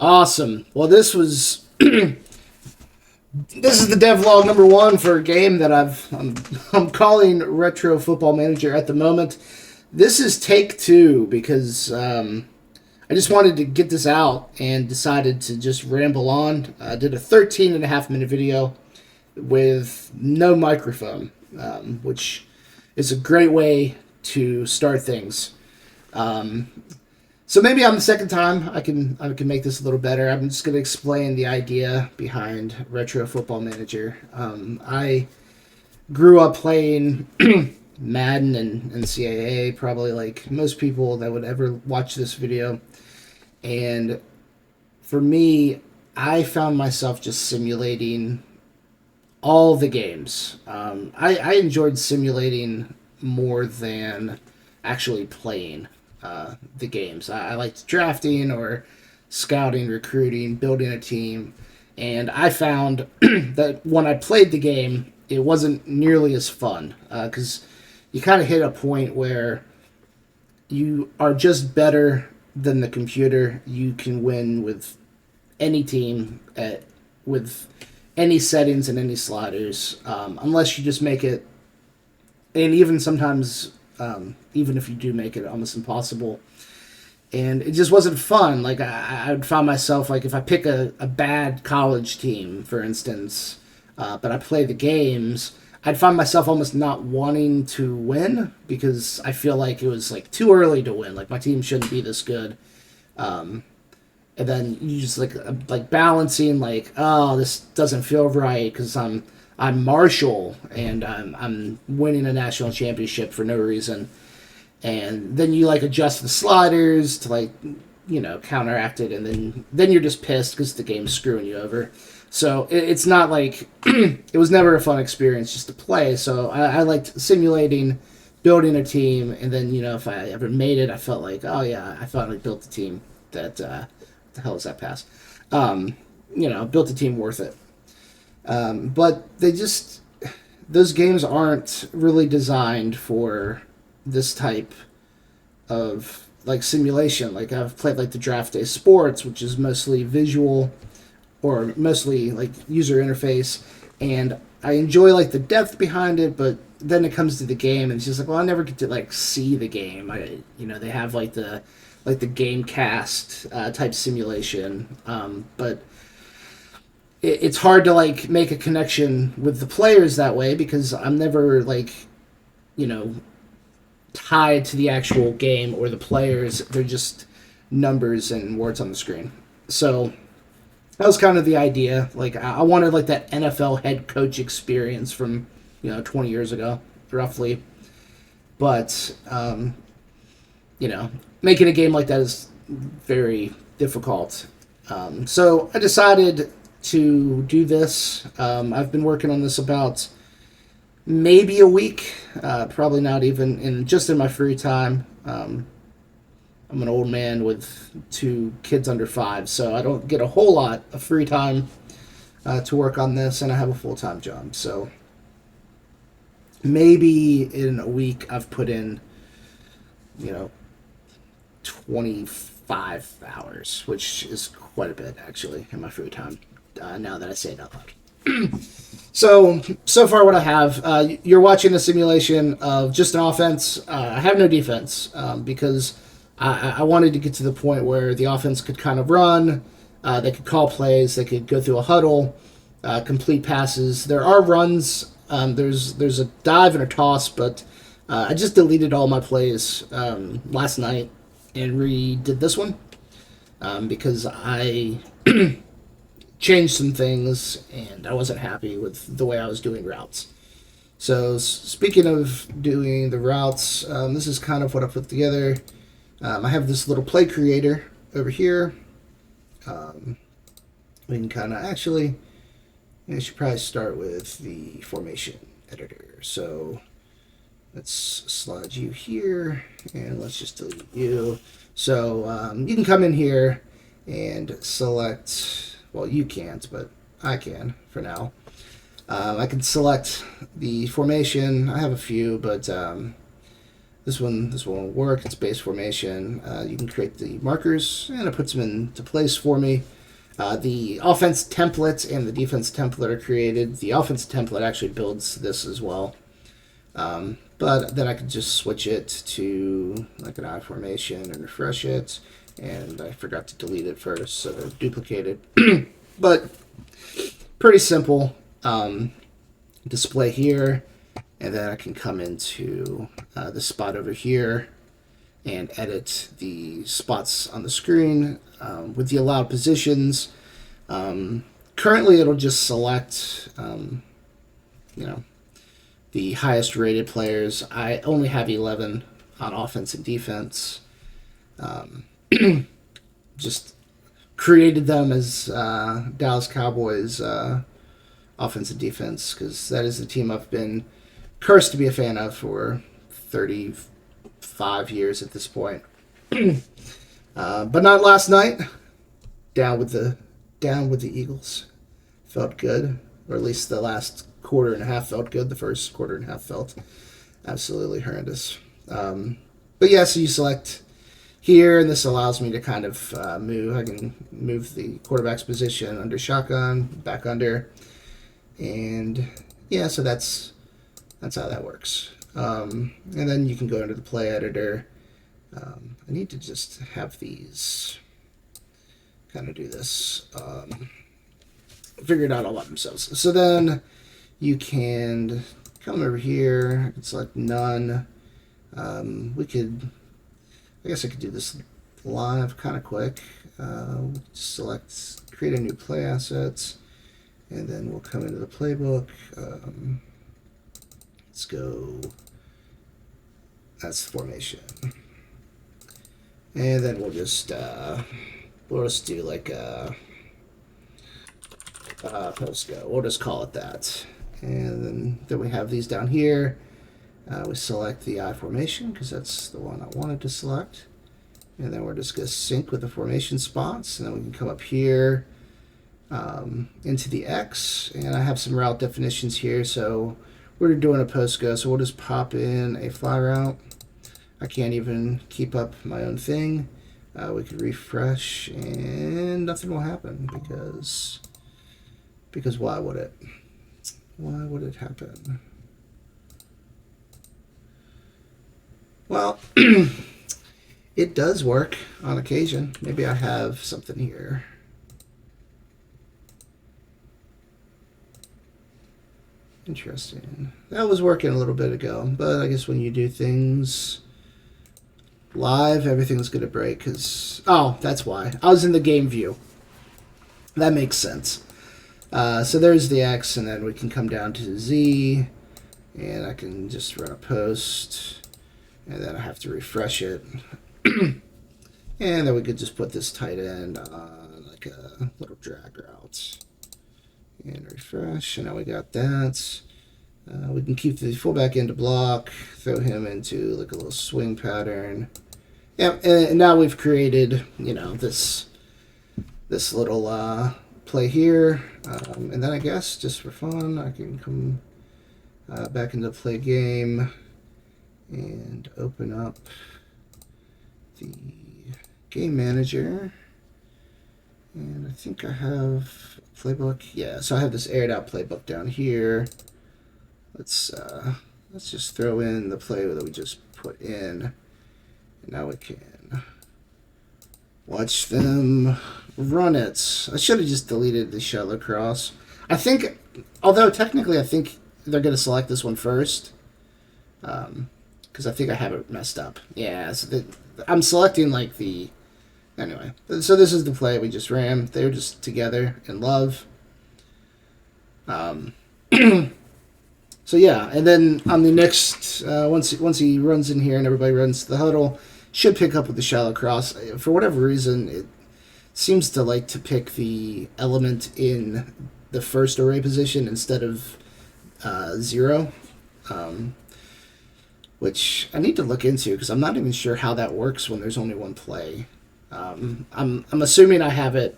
Awesome. Well, this is the devlog number one for a game that I'm calling Retro Football Manager at the moment. This is take two because I just wanted to get this out and decided to just ramble on. I did a 13.5 minute video with no microphone, which is a great way to start things. So maybe on the second time I can make this a little better. I'm just going to explain the idea behind Retro Football Manager. I grew up playing Madden and NCAA, probably like most people that would ever watch this video. And for me, I found myself just simulating all the games. I enjoyed simulating more than actually playing the games. I liked drafting or scouting, recruiting, building a team. And I found that when I played the game, it wasn't nearly as fun because you kind of hit a point where you are just better than the computer. You can win with any team with any settings and any sliders, unless you just make it, and even sometimes, even if you do make it, almost impossible. And it just wasn't fun. Like I would find myself, like if I pick a bad college team, for instance, but I play the games, I'd find myself almost not wanting to win because I feel like it was like too early to win. Like my team shouldn't be this good. And then you just like balancing, like, oh, this doesn't feel right because I'm Marshall and I'm winning a national championship for no reason. And then you like adjust the sliders to like, counteract it, and then you're just pissed because the game's screwing you over. So it's not like it was never a fun experience just to play. So I liked simulating, building a team, and then if I ever made it, I felt like, oh yeah, I finally built a team that what the hell is that pass? Built a team worth it. But those games aren't really designed for this type of like simulation. Like I've played like the Draft Day Sports, which is mostly visual or mostly like user interface, and I enjoy like the depth behind it, but then it comes to the game and it's just like, well, I never get to like see the game. They have like the Gamecast type simulation, but it's hard to like make a connection with the players that way because I'm never like tied to the actual game or the players. They're just numbers and words on the screen. So that was kind of the idea. Like I wanted like that NFL head coach experience from 20 years ago, roughly. But making a game like that is very difficult. So I decided to do this. I've been working on this about maybe a week, probably not even, in my free time. I'm an old man with 2 kids under 5, so I don't get a whole lot of free time to work on this, and I have a full-time job. So maybe in a week I've put in, 25 hours, which is quite a bit, actually, in my free time, now that I say it out loud. So far what I have, you're watching a simulation of just an offense. I have no defense because I wanted to get to the point where the offense could kind of run, they could call plays, they could go through a huddle, complete passes. There are runs, there's a dive and a toss, but I just deleted all my plays last night and redid this one because I changed some things and I wasn't happy with the way I was doing routes. So speaking of doing the routes, this is kind of what I put together. I have this little play creator over here. We can kind of I should probably start with the formation editor. So let's slide you here and let's just delete you. So you can come in here and select, well, you can't, but I can for now. I can select the formation. I have a few, but this one won't work. It's base formation. You can create the markers, and it puts them into place for me. The offense template and the defense template are created. The offense template actually builds this as well. But then I could just switch it to like an I formation and refresh it. And I forgot to delete it first, so they're duplicated. But pretty simple. Display here, and then I can come into the spot over here and edit the spots on the screen with the allowed positions. Currently, it'll just select, the highest rated players. I only have 11 on offense and defense. Just created them as Dallas Cowboys offense and defense because that is the team I've been cursed to be a fan of for 35 years at this point. But not last night. Down with the Eagles. Felt good, or at least the last quarter and a half felt good. The first quarter and a half felt absolutely horrendous. But yeah, so you select here, and this allows me to kind of move. I can move the quarterback's position under shotgun, back under, and yeah, so that's how that works. And then you can go into the play editor. I need to just have these kind of do this. Figure it out all by themselves. So then you can come over here. I can select none. I guess I could do this live kind of quick. Select create a new play assets, and then we'll come into the playbook. Let's go. That's formation, and then we'll just do like a post go. We'll just call it that, and then we have these down here. We select the I formation because that's the one I wanted to select. And then we're just going to sync with the formation spots. And then we can come up here into the X. And I have some route definitions here. So we're doing a post go. So we'll just pop in a fly route. I can't even keep up my own thing. We could refresh and nothing will happen because why would it? Why would it happen? Well, it does work on occasion. Maybe I have something here. Interesting. That was working a little bit ago, but I guess when you do things live, everything's going to break because... Oh, that's why. I was in the game view. That makes sense. So there's the X, and then we can come down to Z, and I can just run a post. And then I have to refresh it. And then we could just put this tight end on like a little drag route. And refresh. And now we got that. We can keep the fullback into block. Throw him into like a little swing pattern. Yeah, and now we've created, this little play here. And then I guess just for fun, I can come back into play game. And open up the game manager, and I think I have a playbook. Yeah, so I have this aired out playbook down here. Let's just throw in the play that we just put in, and now we can watch them run it. I should have just deleted the shuttle across. I think, although technically I think they're going to select this one first. Because I think I have it messed up. Yeah, so I'm selecting like the... Anyway, so this is the play we just ran. They were just together in love. So yeah, and then on the next... once he runs in here and everybody runs to the huddle, should pick up with the shallow cross. For whatever reason, it seems to like to pick the element in the first array position instead of 0. Which I need to look into because I'm not even sure how that works when there's only one play. I'm assuming I have it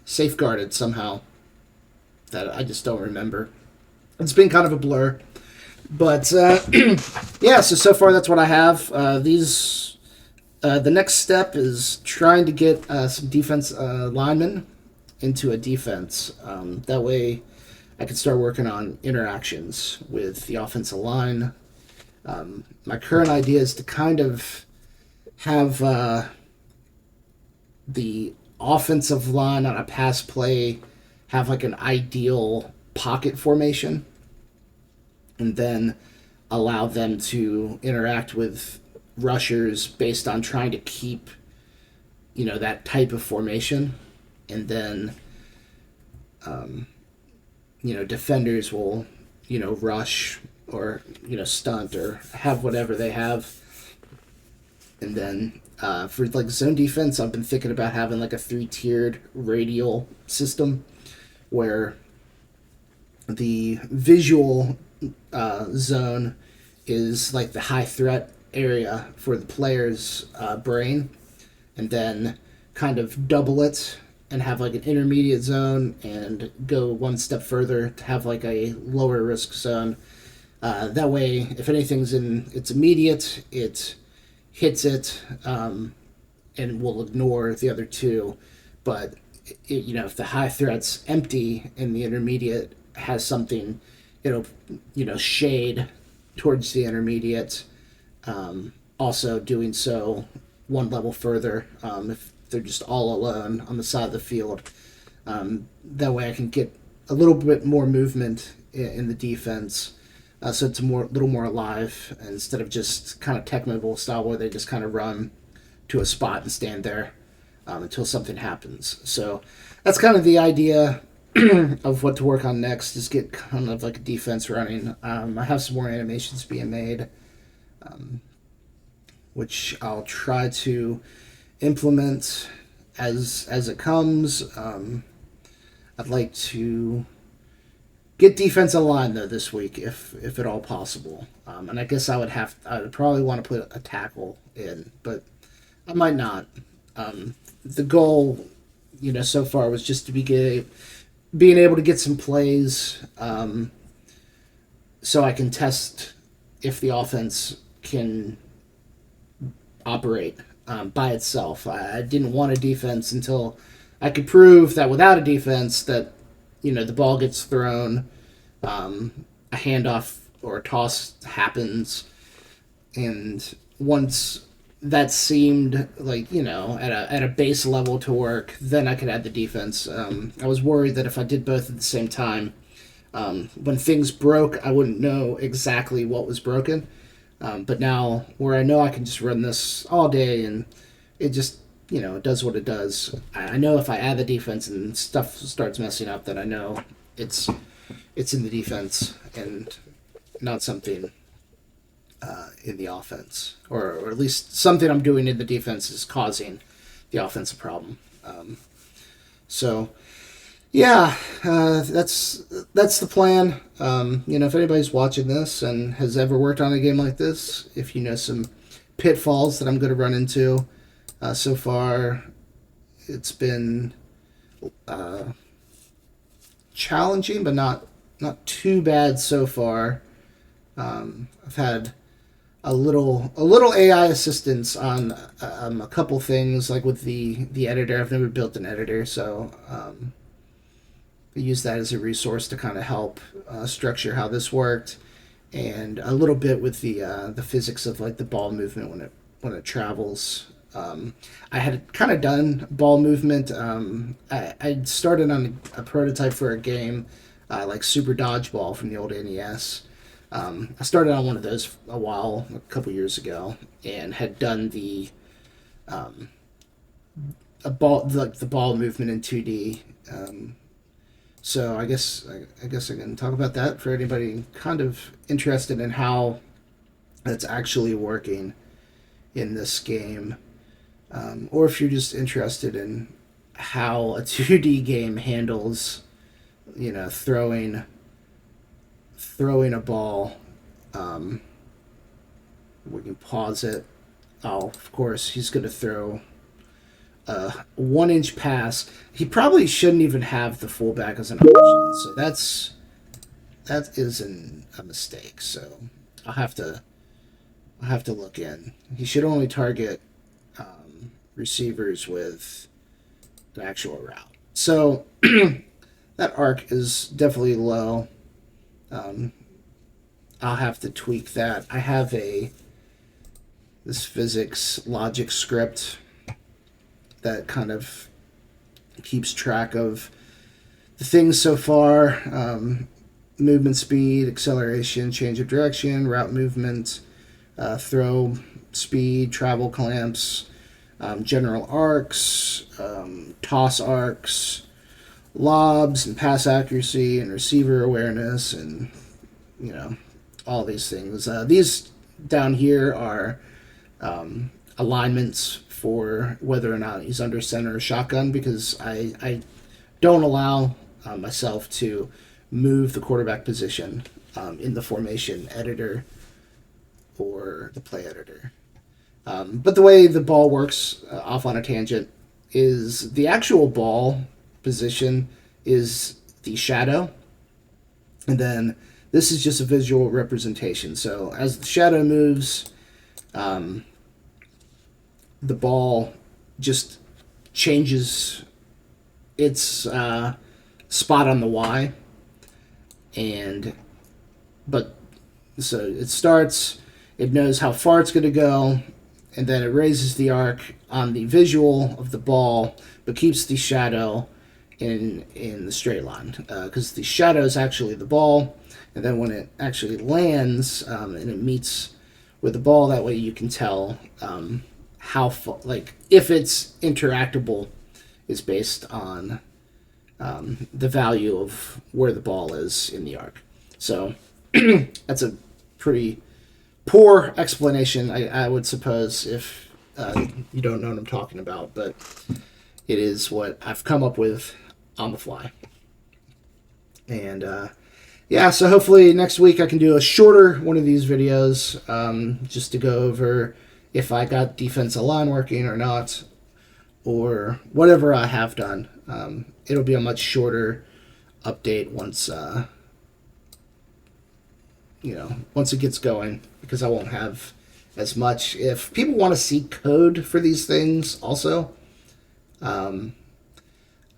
safeguarded somehow that I just don't remember. It's been kind of a blur. But yeah, so far that's what I have. These The next step is trying to get some defense linemen into a defense. That way, I can start working on interactions with the offensive line. My current idea is to kind of have the offensive line on a pass play have like an ideal pocket formation, and then allow them to interact with rushers based on trying to keep, that type of formation. And then, defenders will, rush or, stunt or have whatever they have. And then for like zone defense, I've been thinking about having like a 3-tiered radial system where the visual zone is like the high threat area for the player's brain, and then kind of double it and have like an intermediate zone and go one step further to have like a lower risk zone. That way, if anything's in its immediate, it hits it and will ignore the other two. But if the high threat's empty and the intermediate has something, it'll shade towards the intermediate. Also doing so one level further if they're just all alone on the side of the field. That way I can get a little bit more movement in the defense, so it's a little more alive instead of just kind of Tecmo Bowl style where they just kind of run to a spot and stand there until something happens. So that's kind of the idea of what to work on next, is get kind of like a defense running. I have some more animations being made, which I'll try to implement as it comes. I'd like to get defensive line though this week, if at all possible. And I guess I would probably want to put a tackle in, but I might not. The goal, so far was just to being able to get some plays, so I can test if the offense can operate by itself. I didn't want a defense until I could prove that without a defense that the ball gets thrown, a handoff or a toss happens, and once that seemed like at a base level to work, then I could add the defense. I was worried that if I did both at the same time, when things broke, I wouldn't know exactly what was broken. But now, where I know I can just run this all day and it just, it does what it does. I know if I add the defense and stuff starts messing up, then I know it's in the defense and not something in the offense. Or at least something I'm doing in the defense is causing the offense a problem. So, yeah, that's the plan. If anybody's watching this and has ever worked on a game like this, if you know some pitfalls that I'm going to run into, so far it's been challenging, but not too bad so far. I've had a little AI assistance on a couple things, like with the editor. I've never built an editor, so I use that as a resource to kind of help structure how this worked, and a little bit with the physics of like the ball movement when it travels. I had kind of done ball movement. I started on a prototype for a game like Super Dodgeball from the old NES. I started on one of those a couple years ago, and had done the ball movement in 2D. So I guess I can talk about that for anybody kind of interested in how that's actually working in this game, or if you're just interested in how a 2D game handles, throwing a ball. We can pause it. Oh, of course, he's going to throw a 1-inch pass. He probably shouldn't even have the fullback as an option. So that is a mistake. So I'll have to look in. He should only target receivers with an actual route. So that arc is definitely low. I'll have to tweak that. I have this physics logic script that kind of keeps track of the things so far: movement speed, acceleration, change of direction, route movement, throw speed, travel clamps, general arcs, toss arcs, lobs and pass accuracy, and receiver awareness, and all these things. These down here are alignments for whether or not he's under center or shotgun, because I don't allow myself to move the quarterback position in the formation editor or the play editor. But the way the ball works, off on a tangent, is the actual ball position is the shadow, and then this is just a visual representation. So as the shadow moves, the ball just changes its spot on the Y, but so it starts, it knows how far it's going to go, and then it raises the arc on the visual of the ball, but keeps the shadow in the straight line, because the shadow is actually the ball, and then when it actually lands and it meets with the ball, that way you can tell how far, like if it's interactable, is based on the value of where the ball is in the arc. So that's a pretty poor explanation, I would suppose, if you don't know what I'm talking about, but it is what I've come up with on the fly. And yeah, so hopefully next week I can do a shorter one of these videos, just to go over if I got defensive line working or not, or whatever I have done. It'll be a much shorter update once once it gets going, because I won't have as much. If people want to see code for these things also, I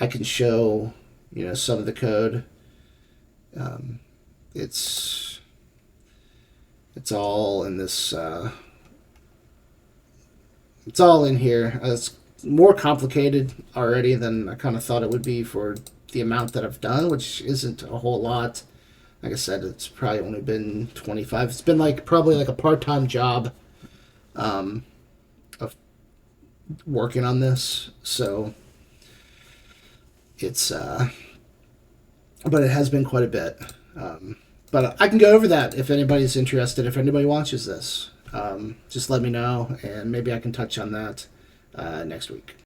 can show some of the code. It's all in this. It's all in here. It's more complicated already than I kind of thought it would be for the amount that I've done, which isn't a whole lot. Like I said, it's probably only been 25. It's been probably a part-time job of working on this. So it's but it has been quite a bit. But I can go over that if anybody's interested. If anybody watches this, just let me know, and maybe I can touch on that next week.